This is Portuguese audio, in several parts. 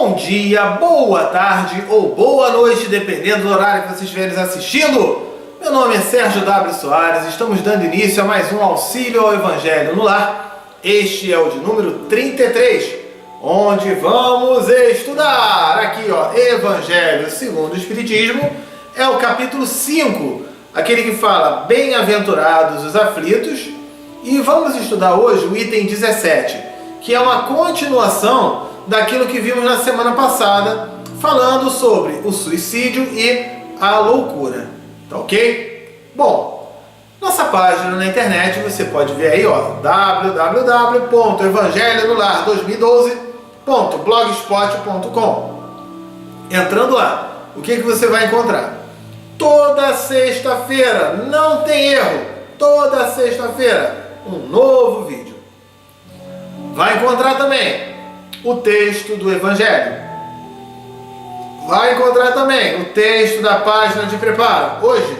Bom dia, boa tarde ou boa noite, dependendo do horário que vocês estiverem assistindo. Meu nome é Sérgio W. Soares, estamos dando início a mais um Auxílio ao Evangelho no Lar. Este é o de número 33, onde vamos estudar aqui, Evangelho segundo o Espiritismo. É o capítulo 5, aquele que fala bem-aventurados os aflitos. E vamos estudar hoje o item 17, que é uma continuação daquilo que vimos na semana passada, falando sobre o suicídio e a loucura. Tá ok? Bom, nossa página na internet você pode ver aí, www.evangelionolar2012.blogspot.com. Entrando lá, o que você vai encontrar? Toda sexta-feira, não tem erro, toda sexta-feira, um novo vídeo. Vai encontrar também o texto do Evangelho. Vai encontrar também o texto da página de preparo. Hoje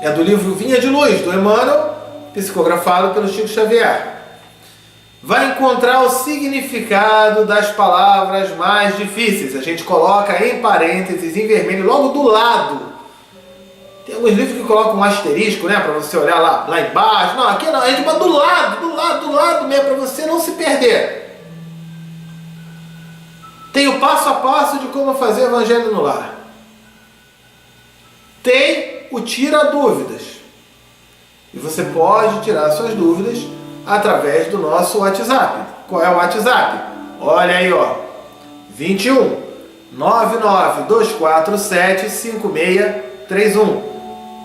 é do livro Vinha de Luz, do Emmanuel, psicografado pelo Chico Xavier. Vai encontrar o significado das palavras mais difíceis. A gente coloca em parênteses, em vermelho, logo do lado. Tem alguns livros que colocam um asterisco, né? Para você olhar lá embaixo. Não, aqui não. A gente bota do lado mesmo, para você não se perder. Tem o passo a passo de como fazer o Evangelho no Lar. Tem o tira dúvidas. E você pode tirar suas dúvidas através do nosso WhatsApp. Qual é o WhatsApp? Olha aí, 21 99247 5631.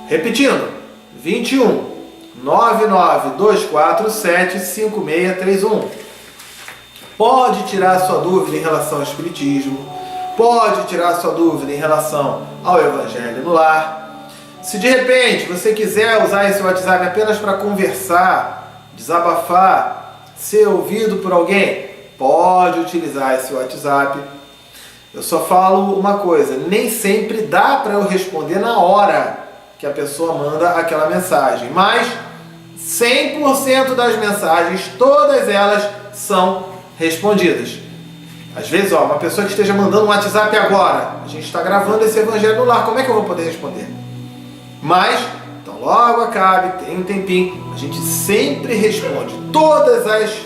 Repetindo, 21 99247 5631. Pode tirar sua dúvida em relação ao Espiritismo, pode tirar sua dúvida em relação ao Evangelho no Lar. Se de repente você quiser usar esse WhatsApp apenas para conversar, desabafar, ser ouvido por alguém, pode utilizar esse WhatsApp. Eu só falo uma coisa, nem sempre dá para eu responder na hora que a pessoa manda aquela mensagem, mas 100% das mensagens, todas elas são respondidas. Às vezes, uma pessoa que esteja mandando um WhatsApp agora, a gente está gravando esse Evangelho no Lar, como é que eu vou poder responder? Mas, então logo acabe, tem um tempinho, a gente sempre responde todas as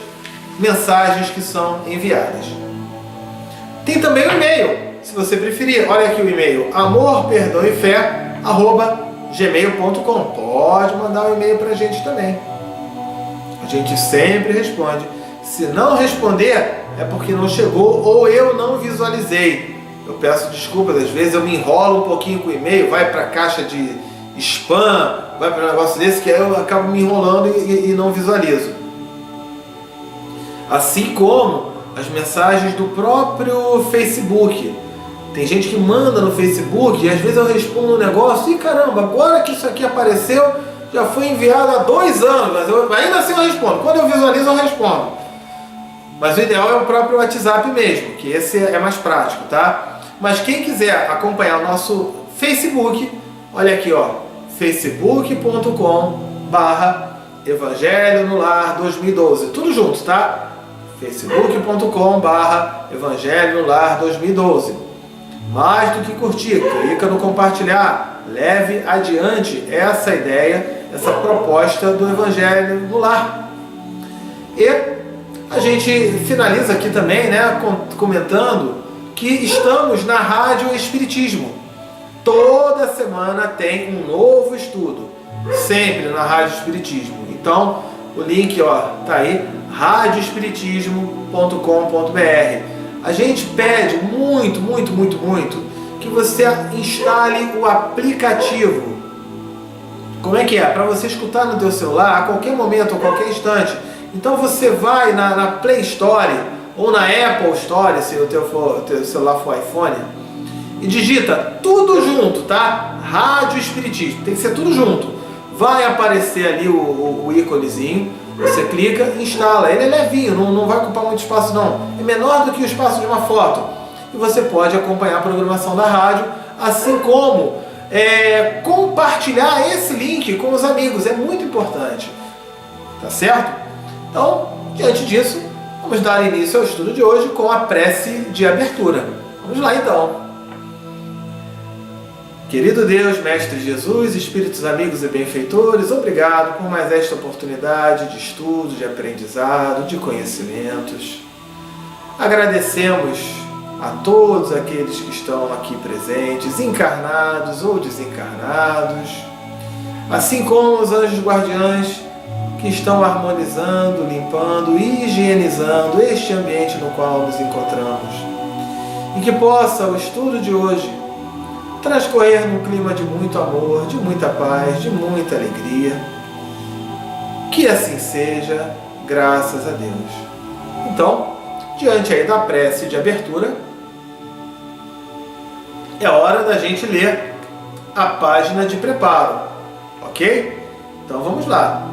mensagens que são enviadas. Tem também o e-mail, se você preferir. Olha aqui o e-mail, amorperdãoefé@gmail.com. Pode mandar um e-mail para a gente também. A gente sempre responde. Se não responder, é porque não chegou ou eu não visualizei. Eu peço desculpas, às vezes eu me enrolo um pouquinho com o e-mail, vai para a caixa de spam, vai para um negócio desse que aí eu acabo me enrolando e não visualizo. Assim como as mensagens do próprio Facebook. Tem gente que manda no Facebook e às vezes eu respondo um negócio e caramba, agora que isso aqui apareceu, já foi enviado há 2 anos, mas ainda assim eu respondo. Quando eu visualizo, eu respondo. Mas o ideal é o próprio WhatsApp mesmo, que esse é mais prático, tá? Mas quem quiser acompanhar o nosso Facebook, olha aqui, facebook.com/Evangelho no Lar 2012. Tudo junto, tá? facebook.com/Evangelho no Lar 2012. Mais do que curtir, clica no compartilhar, leve adiante essa ideia, essa proposta do Evangelho no Lar. E a gente finaliza aqui também, comentando que estamos na Rádio Espiritismo. Toda semana tem um novo estudo, sempre na Rádio Espiritismo. Então, o link tá aí, radioespiritismo.com.br. A gente pede muito que você instale o aplicativo. Como é que é? Para você escutar no teu celular a qualquer momento, a qualquer instante. Então você vai na Play Store ou na Apple Store, se o teu celular for iPhone, e digita tudo junto, tá? Rádio Espiritismo, tem que ser tudo junto. Vai aparecer ali o íconezinho, você clica e instala. Ele é levinho, não vai ocupar muito espaço não. É menor do que o espaço de uma foto. E você pode acompanhar a programação da rádio, assim como compartilhar esse link com os amigos. É muito importante. Tá certo? Então, diante disso, Vamos dar início ao estudo de hoje com a prece de abertura. Vamos lá então. Querido Deus, Mestre Jesus, Espíritos amigos e benfeitores, obrigado por mais esta oportunidade de estudo, de aprendizado, de conhecimentos. Agradecemos a todos aqueles que estão aqui presentes, encarnados ou desencarnados, assim como os anjos guardiães que estão harmonizando, limpando e higienizando este ambiente no qual nos encontramos. E que possa o estudo de hoje transcorrer num clima de muito amor, de muita paz, de muita alegria. Que assim seja, graças a Deus. Então, diante aí da prece de abertura, é hora da gente ler a página de preparo, ok? Então vamos lá.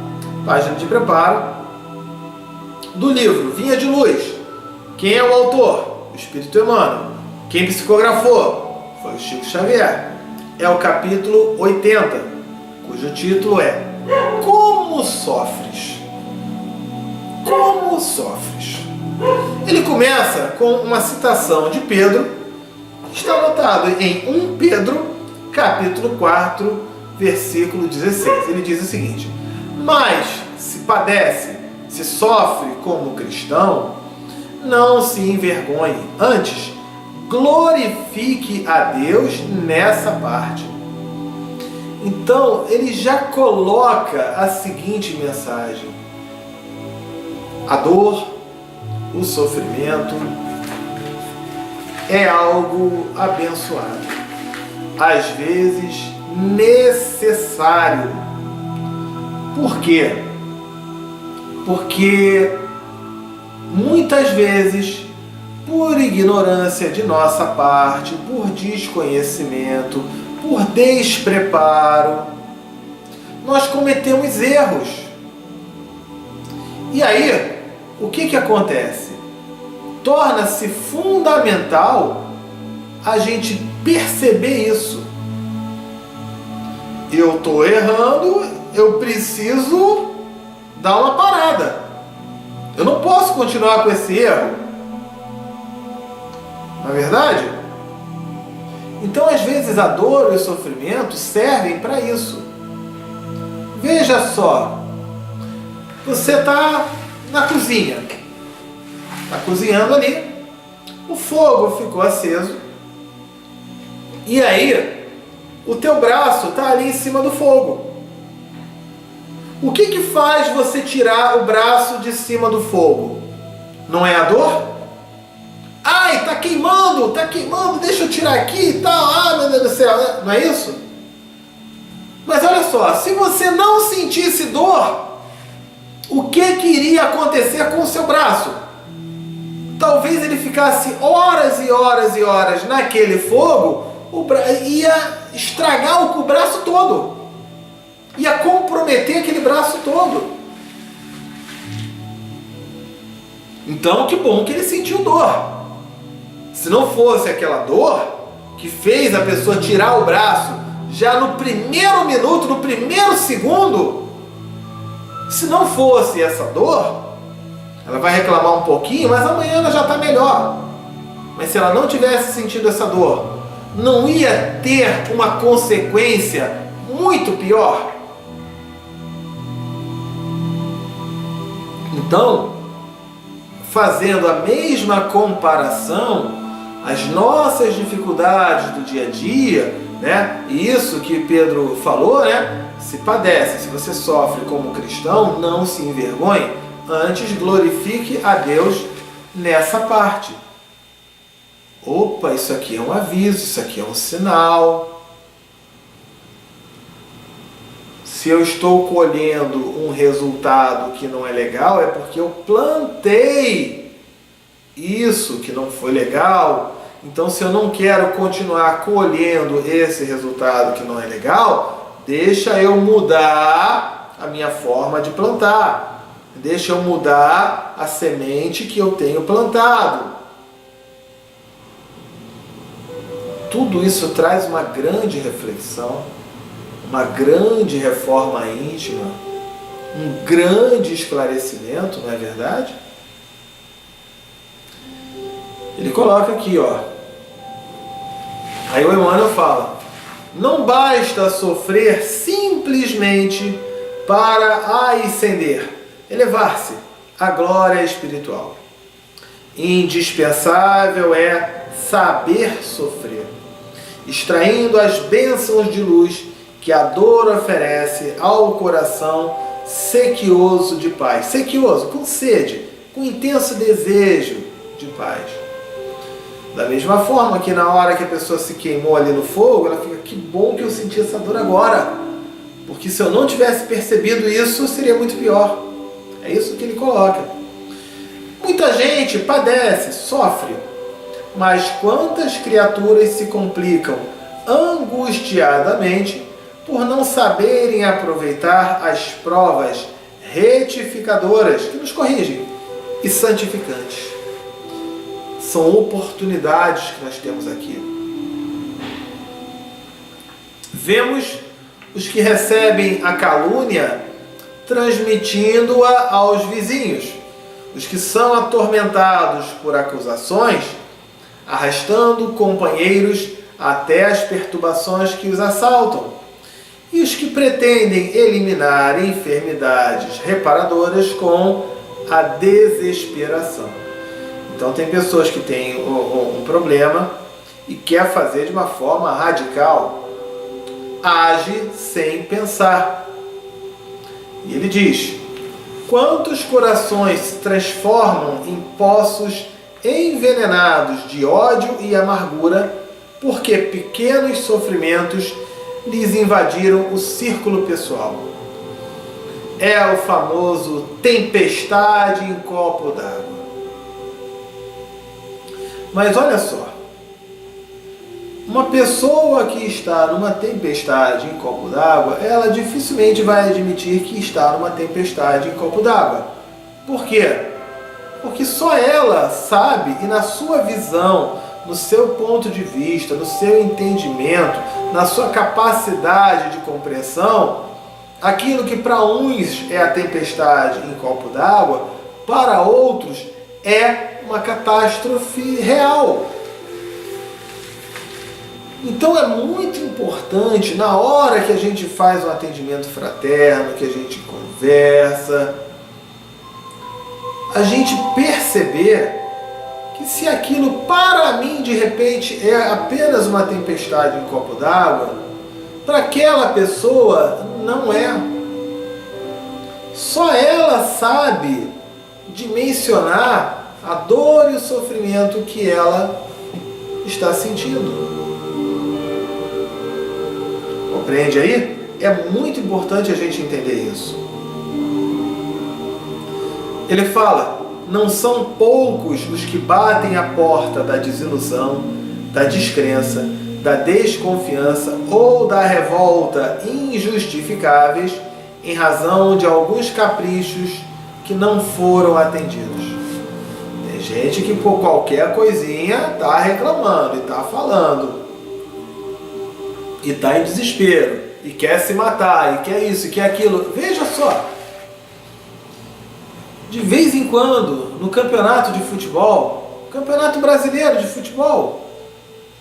Página de preparo do livro Vinha de Luz. Quem é o autor? O Espírito Emmanuel. Quem psicografou? Foi o Chico Xavier. É o capítulo 80, cujo título é Como Sofres? Como Sofres? Ele começa com uma citação de Pedro, que está anotado em 1 Pedro, capítulo 4, versículo 16. Ele diz o seguinte: mas se padece, se sofre como cristão, não se envergonhe, antes glorifique a Deus nessa parte. Então, ele já coloca a seguinte mensagem: a dor, o sofrimento é algo abençoado, às vezes necessário. Por quê? Porque muitas vezes, por ignorância de nossa parte, por desconhecimento, por despreparo, nós cometemos erros. E aí, o que acontece? Torna-se fundamental a gente perceber isso. Eu estou errando, eu preciso dar uma parada. Eu não posso continuar com esse erro. Não é verdade? Então, às vezes, a dor e o sofrimento servem para isso. Veja só. Você está na cozinha. Está cozinhando ali. O fogo ficou aceso. E aí, o teu braço está ali em cima do fogo. O que faz você tirar o braço de cima do fogo? Não é a dor? Ai, tá queimando, deixa eu tirar aqui e tal. Ah, meu Deus do céu, não é isso? Mas olha só, se você não sentisse dor, o que iria acontecer com o seu braço? Talvez ele ficasse horas e horas e horas naquele fogo, ia estragar o braço todo. Ia comprometer aquele braço todo. Então, que bom que ele sentiu dor. Se não fosse aquela dor que fez a pessoa tirar o braço já no primeiro minuto, no primeiro segundo, se não fosse essa dor, ela vai reclamar um pouquinho, mas amanhã ela já está melhor. Mas se ela não tivesse sentido essa dor, não ia ter uma consequência muito pior. Então, fazendo a mesma comparação, as nossas dificuldades do dia a dia, né? Isso que Pedro falou, né? Se padece, se você sofre como cristão, não se envergonhe, antes glorifique a Deus nessa parte. Opa, isso aqui é um aviso, isso aqui é um sinal. Se eu estou colhendo um resultado que não é legal, é porque eu plantei isso que não foi legal. Então, se eu não quero continuar colhendo esse resultado que não é legal, deixa eu mudar a minha forma de plantar. Deixa eu mudar a semente que eu tenho plantado. Tudo isso traz uma grande reflexão, uma grande reforma íntima, um grande esclarecimento, não é verdade? Ele coloca aqui, ó. Aí o Emmanuel fala: não basta sofrer simplesmente para ascender, elevar-se à glória espiritual. Indispensável é saber sofrer, extraindo as bênçãos de luz que a dor oferece ao coração sequioso de paz. Sequioso, com sede, com intenso desejo de paz. Da mesma forma que na hora que a pessoa se queimou ali no fogo, ela fica: que bom que eu senti essa dor agora, porque se eu não tivesse percebido isso, seria muito pior. É isso que ele coloca. Muita gente padece, sofre, mas quantas criaturas se complicam angustiadamente por não saberem aproveitar as provas retificadoras que nos corrigem e santificantes. São oportunidades que nós temos aqui. Vemos os que recebem a calúnia transmitindo-a aos vizinhos, os que são atormentados por acusações, arrastando companheiros até as perturbações que os assaltam, e os que pretendem eliminar enfermidades reparadoras com a desesperação. Então tem pessoas que têm um problema e quer fazer de uma forma radical, age sem pensar. E ele diz: quantos corações se transformam em poços envenenados de ódio e amargura, porque pequenos sofrimentos lhes invadiram o círculo pessoal. É o famoso tempestade em copo d'água. Mas olha só, uma pessoa que está numa tempestade em copo d'água, ela dificilmente vai admitir que está numa tempestade em copo d'água. Por quê? Porque só ela sabe, e na sua visão, no seu ponto de vista, no seu entendimento, na sua capacidade de compreensão, aquilo que para uns é a tempestade em copo d'água, para outros é uma catástrofe real. Então é muito importante, na hora que a gente faz um atendimento fraterno, que a gente conversa, a gente perceber que se aquilo para mim de repente é apenas uma tempestade em copo d'água, para aquela pessoa não é. Só ela sabe dimensionar a dor e o sofrimento que ela está sentindo. Compreende aí? É muito importante a gente entender isso. Ele fala: não são poucos os que batem a porta da desilusão, da descrença, da desconfiança ou da revolta injustificáveis em razão de alguns caprichos que não foram atendidos. Tem gente que por qualquer coisinha está reclamando e está falando, e está em desespero, e quer se matar, e quer isso, e quer aquilo. Veja só, de vez em quando, no campeonato de futebol, campeonato brasileiro de futebol,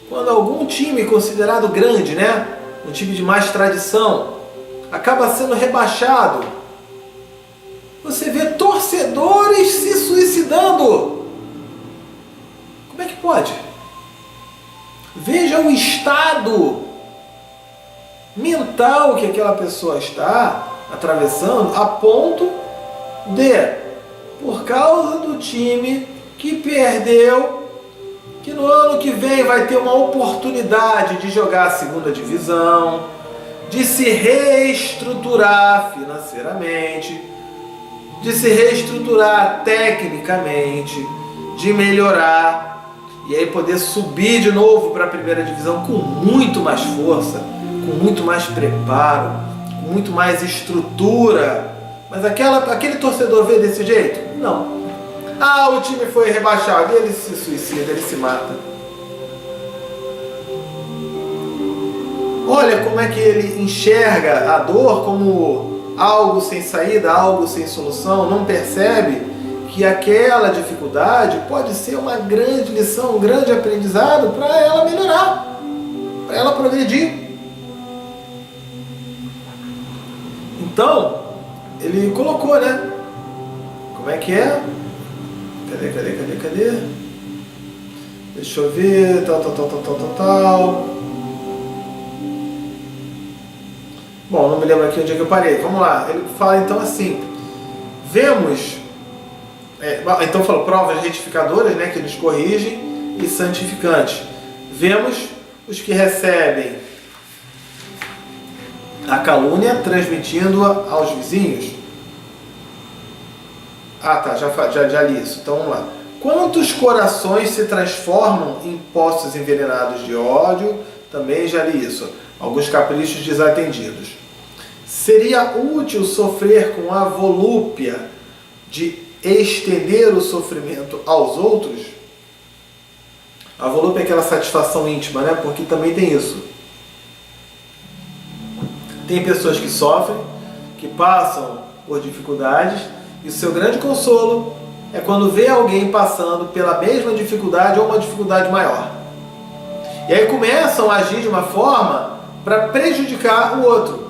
quando algum time considerado grande, né, um time de mais tradição, acaba sendo rebaixado, você vê torcedores se suicidando. Como é que pode? Veja o estado mental que aquela pessoa está atravessando, a ponto de, por causa do time que perdeu, que no ano que vem vai ter uma oportunidade de jogar a segunda divisão, de se reestruturar financeiramente, de se reestruturar tecnicamente, de melhorar, e aí poder subir de novo para a primeira divisão com muito mais força, com muito mais preparo, com muito mais estrutura. Mas aquele torcedor vê desse jeito? Não. Ah, o time foi rebaixado, ele se suicida, ele se mata. Olha como é que ele enxerga a dor como algo sem saída, algo sem solução, não percebe que aquela dificuldade pode ser uma grande lição, um grande aprendizado para ela melhorar, para ela progredir. Então, ele colocou, né? Como é que é? Cadê? Deixa eu ver, tal. Bom, não me lembro aqui onde é que eu parei. Vamos lá. Ele fala então assim: vemos, então falou provas retificadoras, né, que nos corrigem, e santificantes. Vemos os que recebem a calúnia, transmitindo-a aos vizinhos. Ah, tá, já li isso. Então vamos lá. Quantos corações se transformam em poços envenenados de ódio? Também já li isso. Alguns caprichos desatendidos. Seria útil sofrer com a volúpia de estender o sofrimento aos outros? A volúpia é aquela satisfação íntima, né? Porque também tem isso. Tem pessoas que sofrem, que passam por dificuldades, e o seu grande consolo é quando vê alguém passando pela mesma dificuldade ou uma dificuldade maior. E aí começam a agir de uma forma para prejudicar o outro.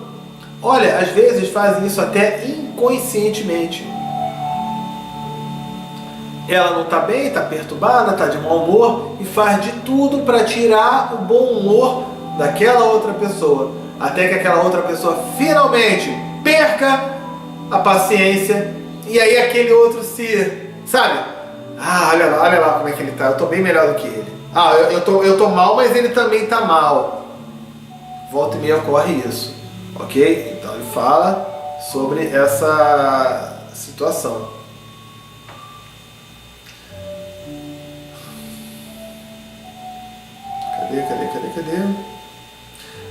Olha, às vezes fazem isso até inconscientemente. Ela não está bem, está perturbada, está de mau humor e faz de tudo para tirar o bom humor daquela outra pessoa. Até que aquela outra pessoa finalmente perca a paciência e aí aquele outro se... Sabe? Ah, olha lá como é que ele está. Eu estou bem melhor do que ele. Ah, eu tô mal, mas ele também está mal. Volta e meia ocorre isso. Ok? Então ele fala sobre essa situação. Cadê?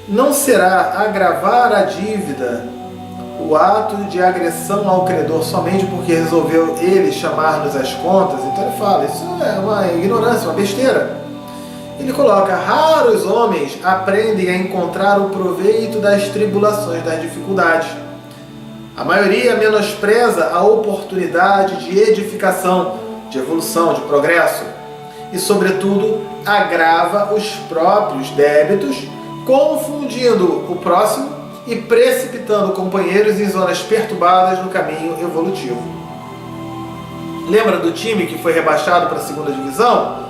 Não será agravar a dívida o ato de agressão ao credor somente porque resolveu ele chamar-nos às contas? Então ele fala, isso é uma ignorância, uma besteira. Ele coloca, raros homens aprendem a encontrar o proveito das tribulações, das dificuldades. A maioria menospreza a oportunidade de edificação, de evolução, de progresso. E, sobretudo, agrava os próprios débitos, confundindo o próximo e precipitando companheiros em zonas perturbadas no caminho evolutivo. Lembra do time que foi rebaixado para a segunda divisão?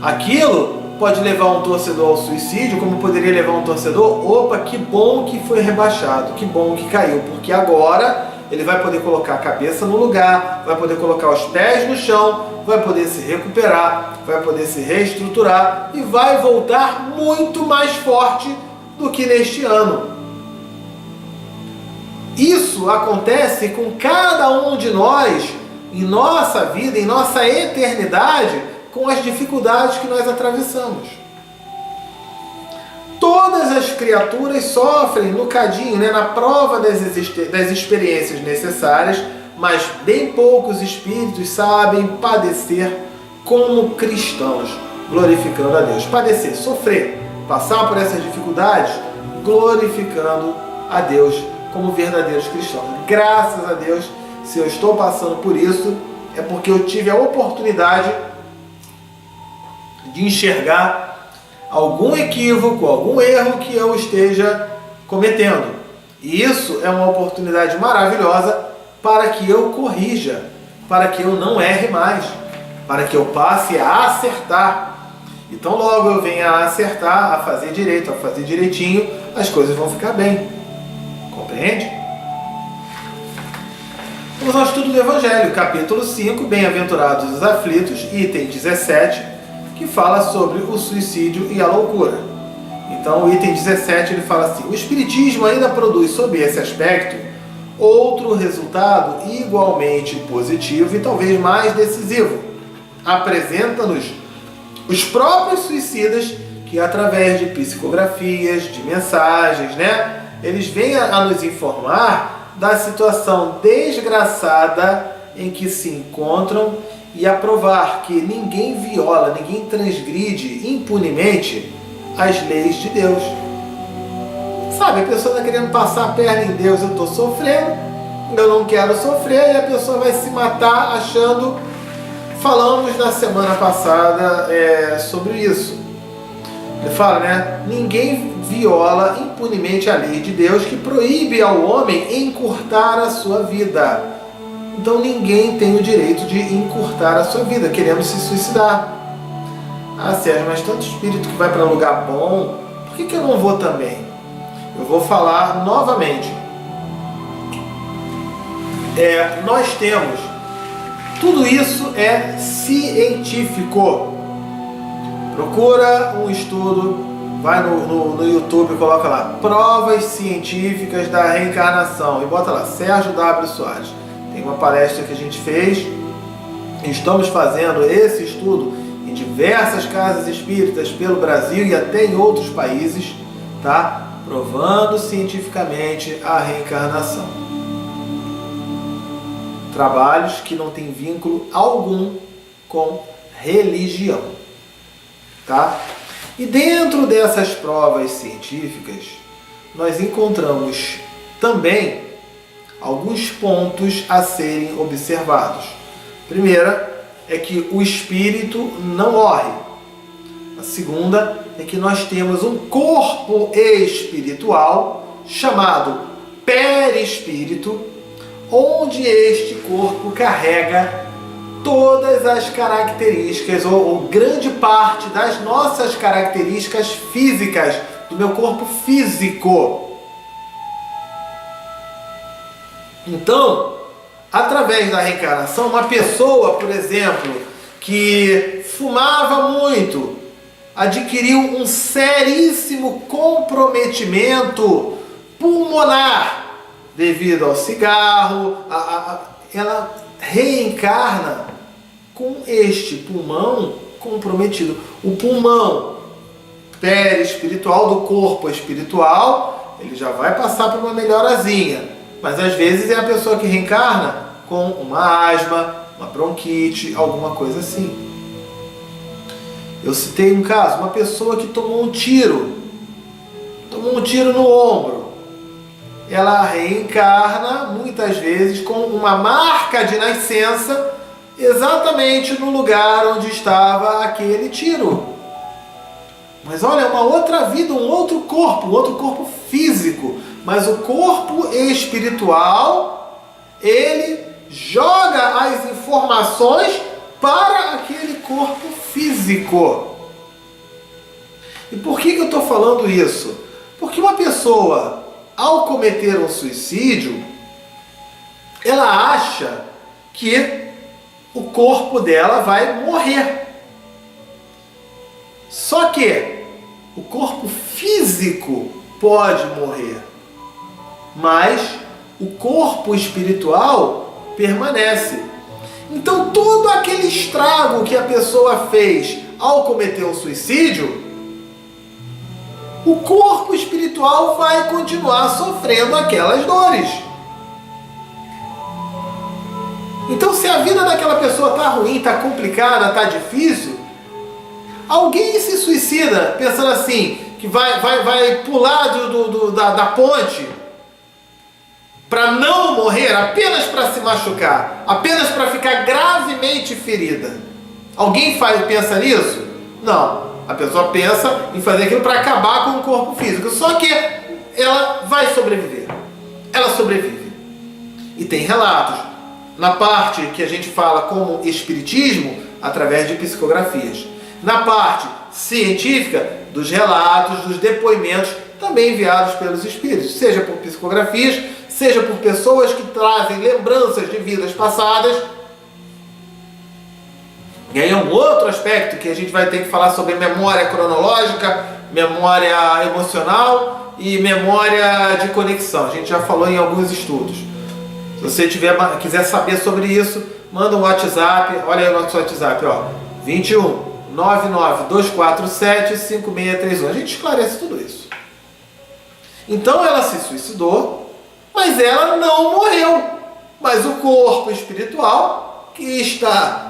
Aquilo pode levar um torcedor ao suicídio, como poderia levar um torcedor, opa, que bom que foi rebaixado, que bom que caiu, porque agora ele vai poder colocar a cabeça no lugar, vai poder colocar os pés no chão, vai poder se recuperar, vai poder se reestruturar e vai voltar muito mais forte do que neste ano. Isso acontece com cada um de nós, em nossa vida, em nossa eternidade, com as dificuldades que nós atravessamos. Todas as criaturas sofrem no cadinho, né, na prova das experiências necessárias, mas bem poucos espíritos sabem padecer como cristãos, glorificando a Deus. Padecer, sofrer, passar por essas dificuldades, glorificando a Deus como verdadeiros cristãos. Graças a Deus, se eu estou passando por isso, é porque eu tive a oportunidade de enxergar algum equívoco, algum erro que eu esteja cometendo. E isso é uma oportunidade maravilhosa para que eu corrija, para que eu não erre mais, para que eu passe a acertar. Então logo eu venha a acertar, a fazer direito, a fazer direitinho, as coisas vão ficar bem. Compreende? Vamos ao estudo do Evangelho, capítulo 5, Bem-aventurados os aflitos, item 17, que fala sobre o suicídio e a loucura. Então o item 17 ele fala assim: o Espiritismo ainda produz sob esse aspecto outro resultado igualmente positivo e talvez mais decisivo. Apresenta-nos os próprios suicidas que através de psicografias, de mensagens, né, eles vêm a nos informar da situação desgraçada em que se encontram e a provar que ninguém viola, ninguém transgride impunemente as leis de Deus. Sabe, a pessoa está querendo passar a perna em Deus, eu estou sofrendo, eu não quero sofrer, e a pessoa vai se matar achando... Falamos na semana passada sobre isso. Ele fala, né? Ninguém viola impunemente a lei de Deus que proíbe ao homem encurtar a sua vida. Então ninguém tem o direito de encurtar a sua vida, querendo se suicidar. Ah, Sérgio, mas tanto espírito que vai para lugar bom, por que eu não vou também? Eu vou falar novamente. Nós temos... Tudo isso é científico. Procura um estudo, vai no YouTube e coloca lá, provas científicas da reencarnação, e bota lá, Sérgio W. Soares. Tem uma palestra que a gente fez, estamos fazendo esse estudo em diversas casas espíritas pelo Brasil e até em outros países, tá? Provando cientificamente a reencarnação. Trabalhos que não têm vínculo algum com religião, tá? E dentro dessas provas científicas, nós encontramos também alguns pontos a serem observados. Primeira é que o espírito não morre. A segunda é que nós temos um corpo espiritual chamado perispírito, onde este corpo carrega todas as características, ou grande parte das nossas características físicas, do meu corpo físico. Então, através da reencarnação, uma pessoa, por exemplo, que fumava muito, adquiriu um seríssimo comprometimento pulmonar devido ao cigarro, ela reencarna com este pulmão comprometido. O pulmão perispiritual do corpo espiritual, ele já vai passar por uma melhorazinha, mas às vezes é a pessoa que reencarna com uma asma, uma bronquite, alguma coisa assim. Eu citei um caso, uma pessoa que tomou um tiro no ombro. Ela reencarna muitas vezes com uma marca de nascença exatamente no lugar onde estava aquele tiro. Mas olha, uma outra vida, um outro corpo físico. Mas o corpo espiritual, ele joga as informações para aquele corpo físico. E por que eu estou falando isso? Porque uma pessoa, ao cometer um suicídio, ela acha que o corpo dela vai morrer. Só que o corpo físico pode morrer, mas o corpo espiritual permanece. Então todo aquele estrago que a pessoa fez ao cometer um suicídio, o corpo espiritual vai continuar sofrendo aquelas dores. Então, se a vida daquela pessoa está ruim, está complicada, está difícil, alguém se suicida pensando assim, que vai pular da ponte para não morrer, apenas para se machucar, apenas para ficar gravemente ferida. Alguém pensa nisso? Não. A pessoa pensa em fazer aquilo para acabar com o corpo físico. Só que ela vai sobreviver. Ela sobrevive. E tem relatos. Na parte que a gente fala como espiritismo, através de psicografias. Na parte científica, dos relatos, dos depoimentos, também enviados pelos espíritos. Seja por psicografias, seja por pessoas que trazem lembranças de vidas passadas. E aí é um outro aspecto que a gente vai ter que falar sobre memória cronológica, memória emocional e memória de conexão. A gente já falou em alguns estudos. Se você quiser saber sobre isso, manda um WhatsApp. Olha aí o nosso WhatsApp, ó, 21 99 247 5631. A gente esclarece tudo isso. Então ela se suicidou, mas ela não morreu. Mas o corpo espiritual, que está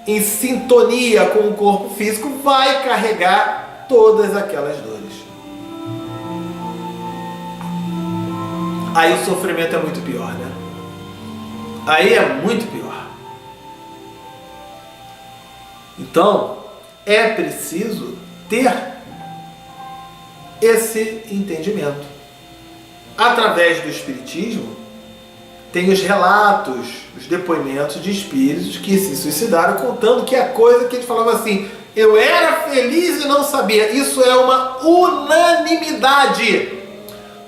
em sintonia com o corpo físico, vai carregar todas aquelas dores. Aí o sofrimento é muito pior, né? aí é muito pior. Então, é preciso ter esse entendimento. Através do Espiritismo, tem os relatos, os depoimentos de espíritos que se suicidaram, contando que a coisa que eles falavam assim: eu era feliz e não sabia. Isso é uma unanimidade.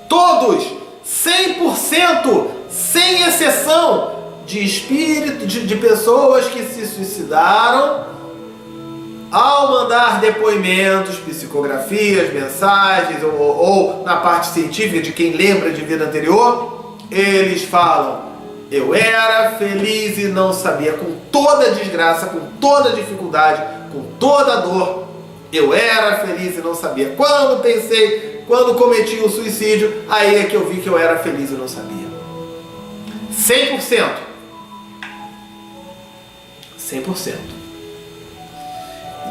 Todos, 100%, sem exceção, de espíritos, de pessoas que se suicidaram, ao mandar depoimentos, psicografias, mensagens, ou na parte científica de quem lembra de vida anterior, eles falam: eu era feliz e não sabia, com toda a desgraça, com toda a dificuldade, com toda a dor, eu era feliz e não sabia. Quando cometi o suicídio, aí é que eu vi que eu era feliz e não sabia. 100%. 100%.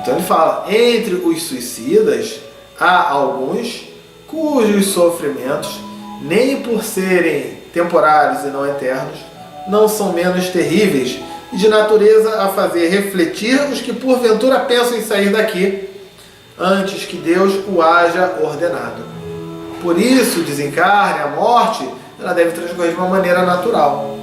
Então ele fala, entre os suicidas, há alguns cujos sofrimentos, nem por serem temporários e não eternos, não são menos terríveis e de natureza a fazer refletir os que porventura pensam em sair daqui, antes que Deus o haja ordenado. Por isso, o desencarne, a morte, ela deve transcorrer de uma maneira natural,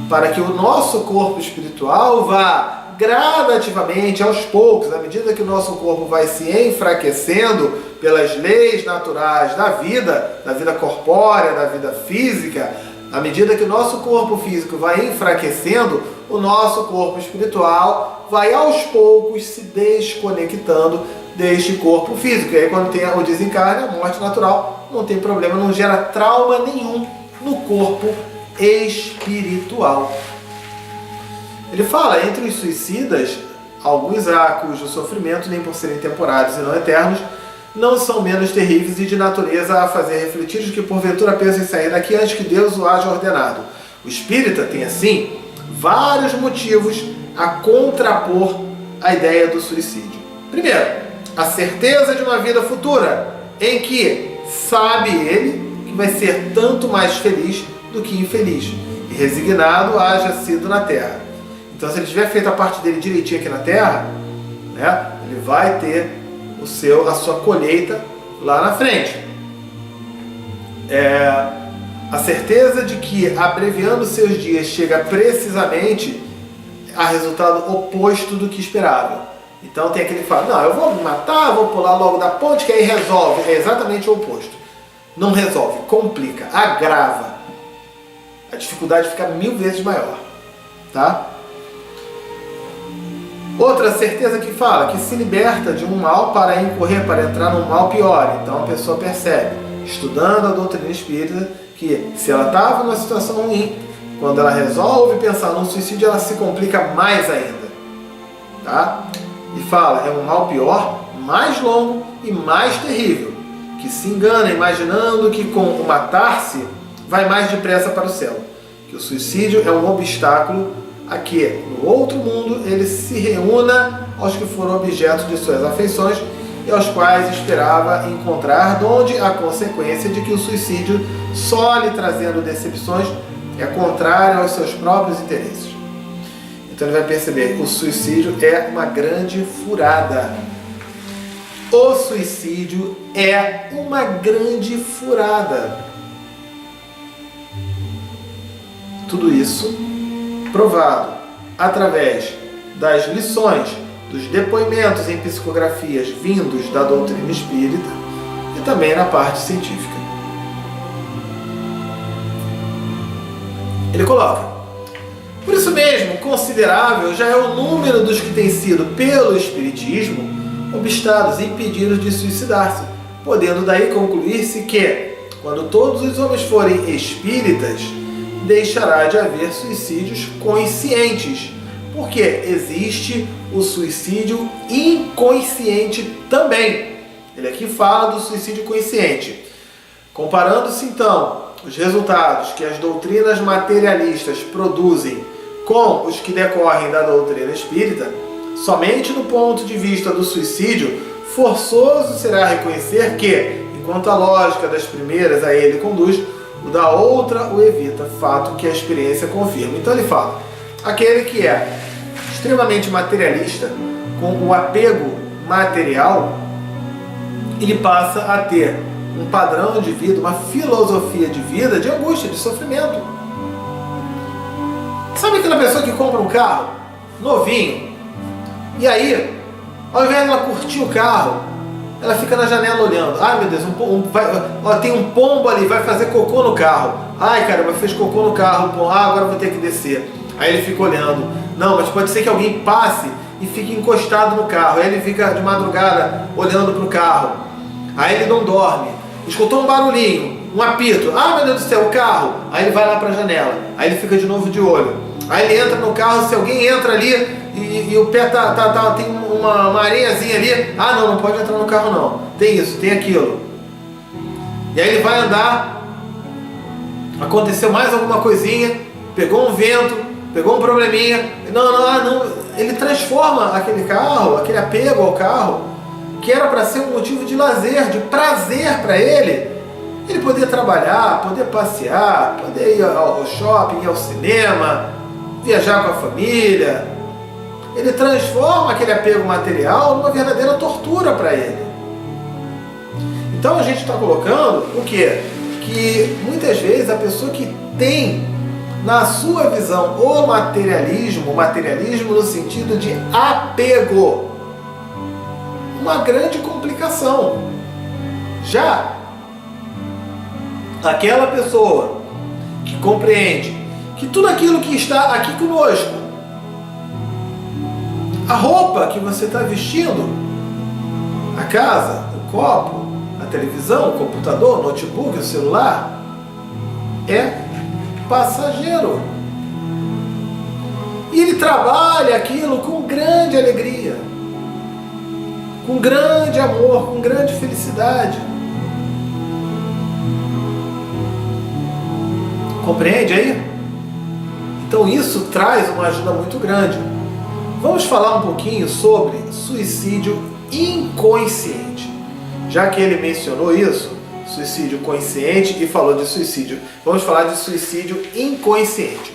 para que o nosso corpo espiritual vá gradativamente, aos poucos, à medida que o nosso corpo vai se enfraquecendo pelas leis naturais da vida corpórea, da vida física, à medida que o nosso corpo físico vai enfraquecendo, o nosso corpo espiritual vai aos poucos se desconectando deste corpo físico. E aí, quando tem o desencarne, a morte natural, não tem problema, não gera trauma nenhum no corpo espiritual. Ele fala, entre os suicidas, alguns há cujo sofrimento, nem por serem temporários e não eternos, não são menos terríveis e de natureza a fazer refletir os que porventura pensam em sair daqui antes que Deus o haja ordenado. O espírita tem, assim, vários motivos a contrapor a ideia do suicídio. Primeiro, a certeza de uma vida futura, em que sabe ele que vai ser tanto mais feliz do que infeliz, e resignado haja sido na terra. Então, se ele tiver feito a parte dele direitinho aqui na Terra, né, ele vai ter a sua colheita lá na frente. A certeza de que, abreviando seus dias, chega precisamente a resultado oposto do que esperava. Então, tem aquele que fala, não, eu vou me matar, vou pular logo da ponte, que aí resolve. É exatamente o oposto. Não resolve, complica, agrava. A dificuldade fica 1000 vezes maior. Tá? Outra certeza que fala que se liberta de um mal para incorrer, para entrar num mal pior. Então a pessoa percebe, estudando a doutrina espírita, que se ela estava numa situação ruim, quando ela resolve pensar num suicídio, ela se complica mais ainda. Tá? E fala, é um mal pior, mais longo e mais terrível, que se engana imaginando que com o matar-se vai mais depressa para o céu. Que o suicídio é um obstáculo a que, no outro mundo, ele se reúna aos que foram objeto de suas afeições e aos quais esperava encontrar, donde a consequência de que o suicídio, só lhe trazendo decepções, é contrário aos seus próprios interesses. Então ele vai perceber que o suicídio é uma grande furada. O suicídio é uma grande furada. Tudo isso provado através das lições, dos depoimentos em psicografias vindos da doutrina espírita e também na parte científica. Ele coloca, por isso mesmo, considerável já é o número dos que têm sido, pelo espiritismo, obstados e impedidos de suicidar-se, podendo daí concluir-se que, quando todos os homens forem espíritas, deixará de haver suicídios conscientes, porque existe o suicídio inconsciente também. Ele aqui fala do suicídio consciente. Comparando-se então os resultados que as doutrinas materialistas produzem com os que decorrem da doutrina espírita, somente no ponto de vista do suicídio, forçoso será reconhecer que, enquanto a lógica das primeiras a ele conduz, o da outra o evita, fato que a experiência confirma. Então ele fala, aquele que é extremamente materialista, com o apego material, ele passa a ter um padrão de vida, uma filosofia de vida de angústia, de sofrimento. Sabe aquela pessoa que compra um carro novinho, e aí, ao invés de ela curtir o carro, ela fica na janela olhando. Ai meu Deus, tem um pombo ali, vai fazer cocô no carro. Ai caramba, fez cocô no carro, agora vou ter que descer. Aí ele fica olhando. Não, mas pode ser que alguém passe e fique encostado no carro. Aí ele fica de madrugada olhando para o carro. Aí ele não dorme. Escutou um barulhinho, um apito. Ah meu Deus do céu, o carro. Aí ele vai lá para a janela. Aí ele fica de novo de olho. Aí ele entra no carro, se alguém entra ali e o pé tem uma areiazinha ali. Ah não pode entrar no carro não. Tem isso, tem aquilo. E aí ele vai andar. Aconteceu mais alguma coisinha. Pegou um vento, pegou um probleminha. Não. Ele transforma aquele carro, aquele apego ao carro, que era para ser um motivo de lazer, de prazer para ele. Ele poder trabalhar, poder passear, poder ir ao shopping, ir ao cinema, viajar com a família. Ele transforma aquele apego material numa verdadeira tortura para ele. Então a gente está colocando o quê? Que muitas vezes a pessoa que tem na sua visão o materialismo no sentido de apego, uma grande complicação. Já aquela pessoa que compreende que tudo aquilo que está aqui conosco, a roupa que você está vestindo, a casa, o copo, a televisão, o computador, o notebook, o celular, é passageiro. E ele trabalha aquilo com grande alegria, com grande amor, com grande felicidade. Compreende aí? Então isso traz uma ajuda muito grande. Vamos falar um pouquinho sobre suicídio inconsciente. Já que ele mencionou isso, suicídio consciente, e falou de suicídio, vamos falar de suicídio inconsciente.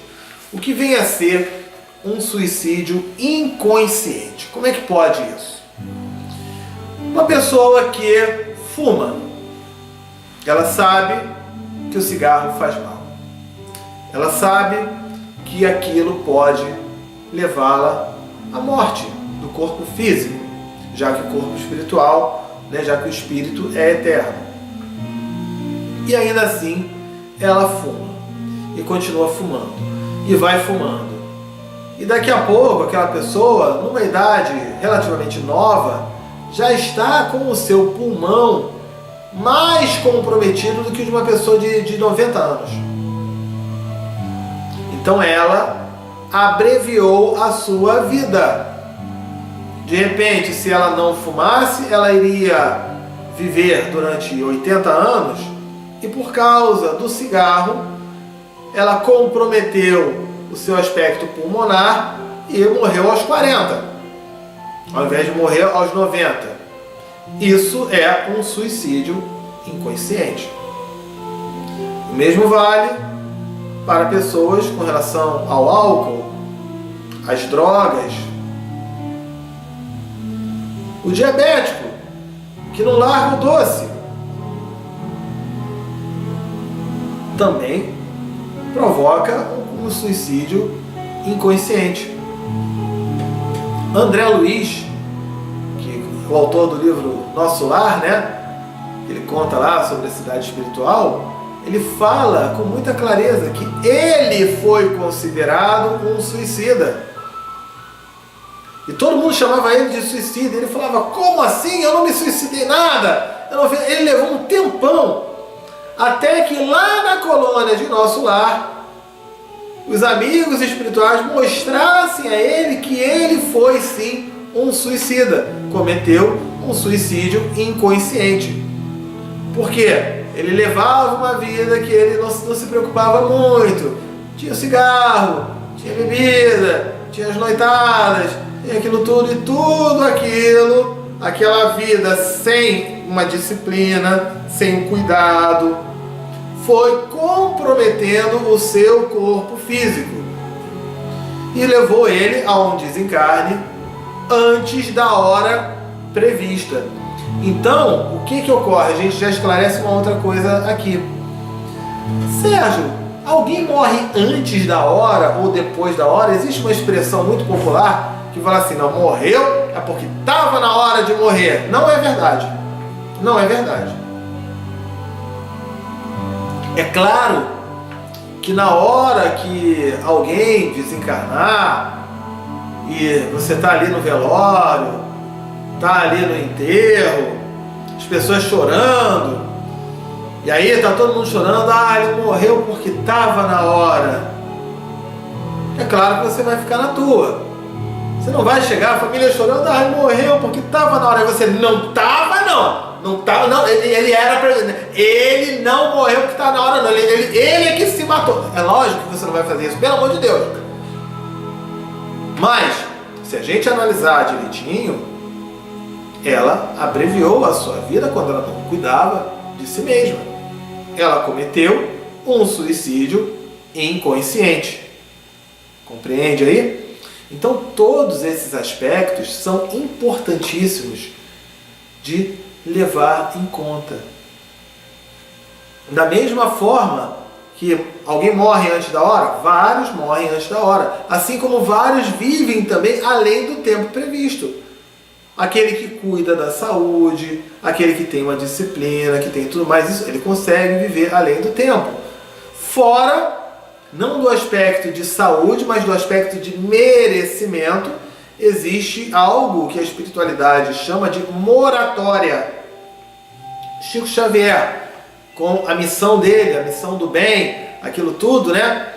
O que vem a ser um suicídio inconsciente? Como é que pode isso? Uma pessoa que fuma, ela sabe que o cigarro faz mal. Ela sabe que aquilo pode levá-la à morte do corpo físico, já que o corpo espiritual, já que o espírito é eterno. E ainda assim, ela fuma e continua fumando e vai fumando. E daqui a pouco, aquela pessoa, numa idade relativamente nova, já está com o seu pulmão mais comprometido do que o de uma pessoa de 90 anos. Então ela abreviou a sua vida. De repente, se ela não fumasse, ela iria viver durante 80 anos, e por causa do cigarro, ela comprometeu o seu aspecto pulmonar e morreu aos 40, ao invés de morrer aos 90. Isso é um suicídio inconsciente. O mesmo vale para pessoas com relação ao álcool, às drogas. O diabético, que não larga o doce, também provoca um suicídio inconsciente. André Luiz, que é o autor do livro Nosso Lar, ele conta lá sobre a cidade espiritual, ele fala com muita clareza que ele foi considerado um suicida. E todo mundo chamava ele de suicida. Ele falava, como assim? Eu não me suicidei nada. Ele levou um tempão, até que lá na colônia de Nosso Lar, os amigos espirituais mostrassem a ele que ele foi sim um suicida. Cometeu um suicídio inconsciente. Por quê? Ele levava uma vida que ele não se preocupava muito. Tinha o cigarro, tinha bebida, tinha as noitadas, tinha aquilo tudo, e tudo aquilo, aquela vida sem uma disciplina, sem um cuidado, foi comprometendo o seu corpo físico e levou ele a um desencarne antes da hora prevista. Então, o que ocorre? A gente já esclarece uma outra coisa aqui. Sérgio, alguém morre antes da hora ou depois da hora? Existe uma expressão muito popular que fala assim, não, morreu é porque estava na hora de morrer. Não é verdade. Não é verdade. É claro que na hora que alguém desencarnar e você está ali no velório, está ali no enterro, as pessoas chorando, e aí está todo mundo chorando, ele morreu porque estava na hora. É claro que você vai ficar na tua. Você não vai chegar, a família chorando, ele morreu porque estava na hora. E você, não estava não. Não estava não. Ele não morreu porque estava na hora não. Ele é que se matou. É lógico que você não vai fazer isso, pelo amor de Deus. Mas, se a gente analisar direitinho, ela abreviou a sua vida quando ela não cuidava de si mesma. Ela cometeu um suicídio inconsciente. Compreende aí? Então, todos esses aspectos são importantíssimos de levar em conta. Da mesma forma que alguém morre antes da hora, vários morrem antes da hora. Assim como vários vivem também além do tempo previsto. Aquele que cuida da saúde, aquele que tem uma disciplina, que tem tudo mais, isso, ele consegue viver além do tempo. Fora, não do aspecto de saúde, mas do aspecto de merecimento, existe algo que a espiritualidade chama de moratória. Chico Xavier, com a missão dele, a missão do bem, aquilo tudo, né?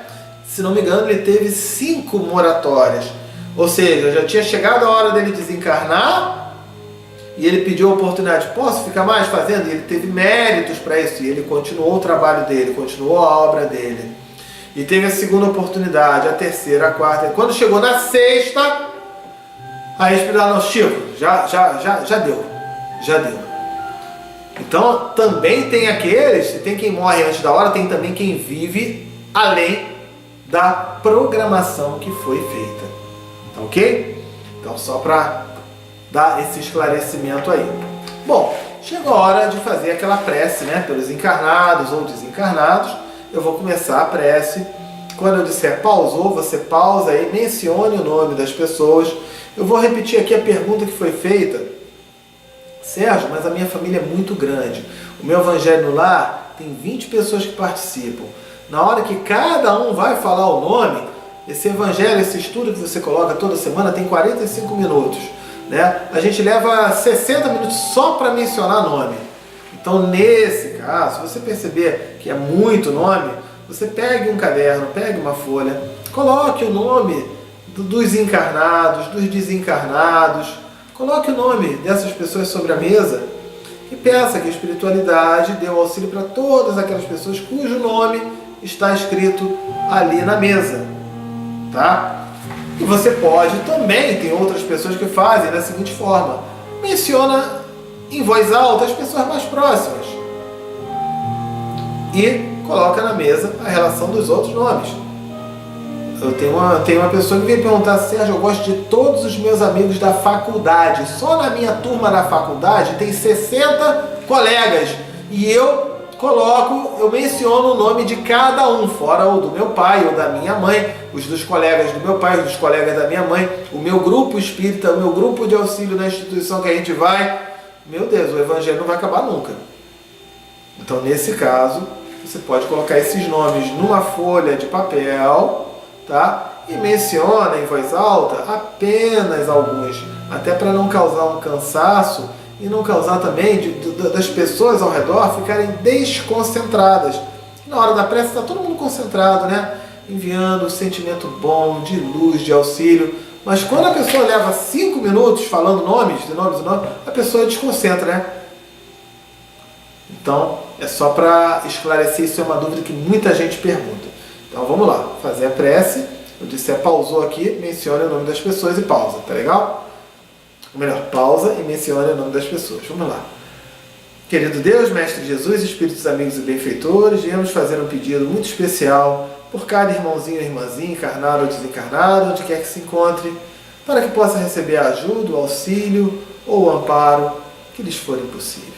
Se não me engano, ele teve 5 moratórias. Ou seja, já tinha chegado a hora dele desencarnar e ele pediu a oportunidade, posso ficar mais fazendo? E ele teve méritos para isso e ele continuou o trabalho dele, continuou a obra dele. E teve a segunda oportunidade, a terceira, a quarta. E quando chegou na sexta, aí a espiritualidade, não, Chico, já deu. Então, também tem aqueles, se tem quem morre antes da hora, tem também quem vive além da programação que foi feita. Tá ok? Então, só para dar esse esclarecimento aí. Bom, chegou a hora de fazer aquela prece, né? Pelos encarnados ou desencarnados. Eu vou começar a prece. Quando eu disser pausou, você pausa aí, mencione o nome das pessoas. Eu vou repetir aqui a pergunta que foi feita. Sérgio, mas a minha família é muito grande. O meu Evangelho no Lar tem 20 pessoas que participam. Na hora que cada um vai falar o nome, esse Evangelho, esse estudo que você coloca toda semana tem 45 minutos. Né? A gente leva 60 minutos só para mencionar nome. Então, nesse caso, se você perceber que é muito nome, você pegue um caderno, pegue uma folha, coloque o nome dos encarnados, dos desencarnados, coloque o nome dessas pessoas sobre a mesa e peça que a espiritualidade dê um auxílio para todas aquelas pessoas cujo nome está escrito ali na mesa. Tá? E você pode também, tem outras pessoas que fazem da seguinte forma, menciona em voz alta as pessoas mais próximas e coloca na mesa a relação dos outros nomes. Eu tenho uma pessoa que veio perguntar, Sérgio, eu gosto de todos os meus amigos da faculdade, só na minha turma da faculdade tem 60 colegas e eu menciono o nome de cada um, fora o do meu pai ou da minha mãe, os dos colegas do meu pai, os dos colegas da minha mãe, o meu grupo espírita, o meu grupo de auxílio na instituição que a gente vai. Meu Deus, o Evangelho não vai acabar nunca. Então, nesse caso, você pode colocar esses nomes numa folha de papel, tá? E menciona em voz alta apenas alguns, até para não causar um cansaço e não causar também das pessoas ao redor ficarem desconcentradas. Na hora da prece está todo mundo concentrado, né? Enviando um sentimento bom, de luz, de auxílio. Mas quando a pessoa leva 5 minutos falando nomes, a pessoa desconcentra, né? Então, é só para esclarecer, isso é uma dúvida que muita gente pergunta. Então, vamos lá, fazer a prece. Eu disse, pausou aqui, mencione o nome das pessoas e pausa, tá legal? Ou melhor, pausa e mencione o nome das pessoas. Vamos lá. Querido Deus, Mestre Jesus, Espíritos amigos e benfeitores, viemos fazer um pedido muito especial por cada irmãozinho e irmãzinha, encarnado ou desencarnado, onde quer que se encontre, para que possa receber a ajuda, o auxílio ou o amparo que lhes for impossível.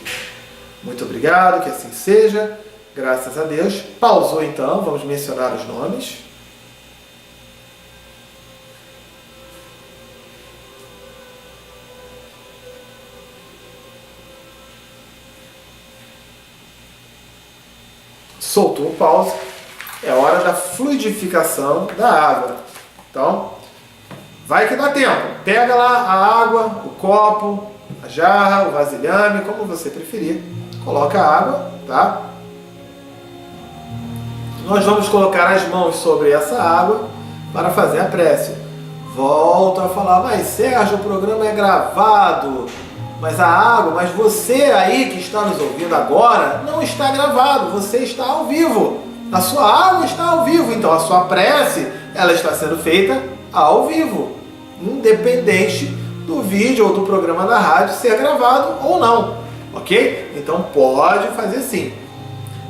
Muito obrigado, que assim seja, graças a Deus. Pausou então, vamos mencionar os nomes. Soltou o pause, é hora da fluidificação da água. Então, vai que dá tempo. Pega lá a água, o copo, a jarra, o vasilhame, como você preferir. Coloca a água, tá? Nós vamos colocar as mãos sobre essa água para fazer a prece. Volto a falar, mas Sérgio, o programa é gravado. Mas a água, mas você aí que está nos ouvindo agora, não está gravado, você está ao vivo. A sua água está ao vivo, então a sua prece, ela está sendo feita ao vivo, independente do vídeo ou do programa da rádio ser gravado ou não, ok? Então pode fazer sim.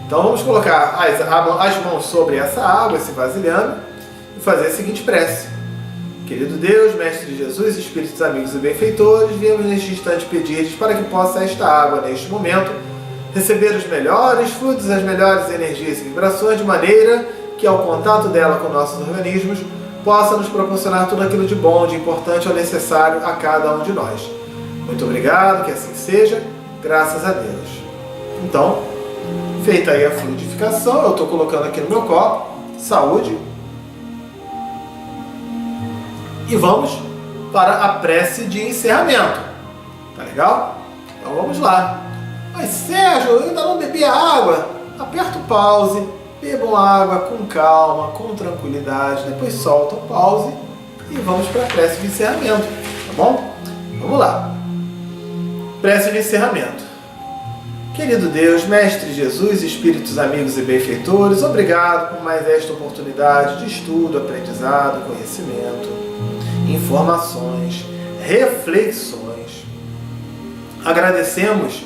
Então vamos colocar as mãos sobre essa água, esse vasilhame, e fazer a seguinte prece. Querido Deus, Mestre Jesus, Espíritos amigos e benfeitores, viemos neste instante pedir-lhes para que possa esta água, neste momento, receber os melhores fluidos, as melhores energias e vibrações, de maneira que, ao contato dela com nossos organismos, possa nos proporcionar tudo aquilo de bom, de importante ou necessário a cada um de nós. Muito obrigado, que assim seja, graças a Deus. Então, feita aí a fluidificação, eu estou colocando aqui no meu copo, saúde. E vamos para a prece de encerramento. Tá legal? Então vamos lá. Mas Sérgio, eu ainda não bebi a água. Aperta o pause, bebam água com calma, com tranquilidade. Depois solta o pause e vamos para a prece de encerramento. Tá bom? Vamos lá. Prece de encerramento. Querido Deus, Mestre Jesus, Espíritos amigos e benfeitores, obrigado por mais esta oportunidade de estudo, aprendizado, conhecimento, informações, reflexões. Agradecemos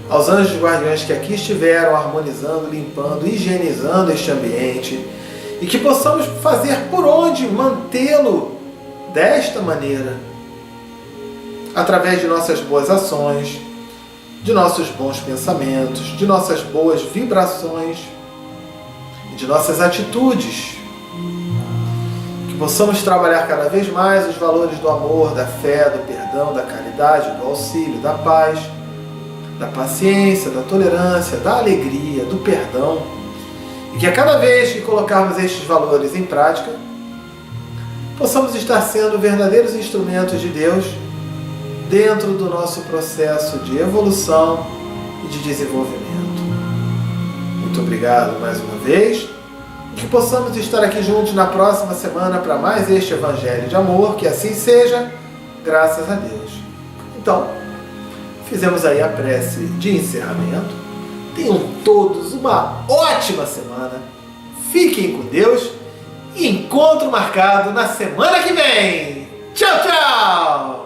aos anjos guardiões que aqui estiveram harmonizando, limpando, higienizando este ambiente e que possamos fazer por onde mantê-lo desta maneira, através de nossas boas ações, de nossos bons pensamentos, de nossas boas vibrações e de nossas atitudes. Que possamos trabalhar cada vez mais os valores do amor, da fé, do perdão, da caridade, do auxílio, da paz, da paciência, da tolerância, da alegria, do perdão. E que a cada vez que colocarmos estes valores em prática, possamos estar sendo verdadeiros instrumentos de Deus dentro do nosso processo de evolução e de desenvolvimento. Muito obrigado mais uma vez. Que possamos estar aqui juntos na próxima semana para mais este Evangelho de Amor, que assim seja, graças a Deus. Então, fizemos aí a prece de encerramento. Tenham todos uma ótima semana. Fiquem com Deus e encontro marcado na semana que vem. Tchau, tchau!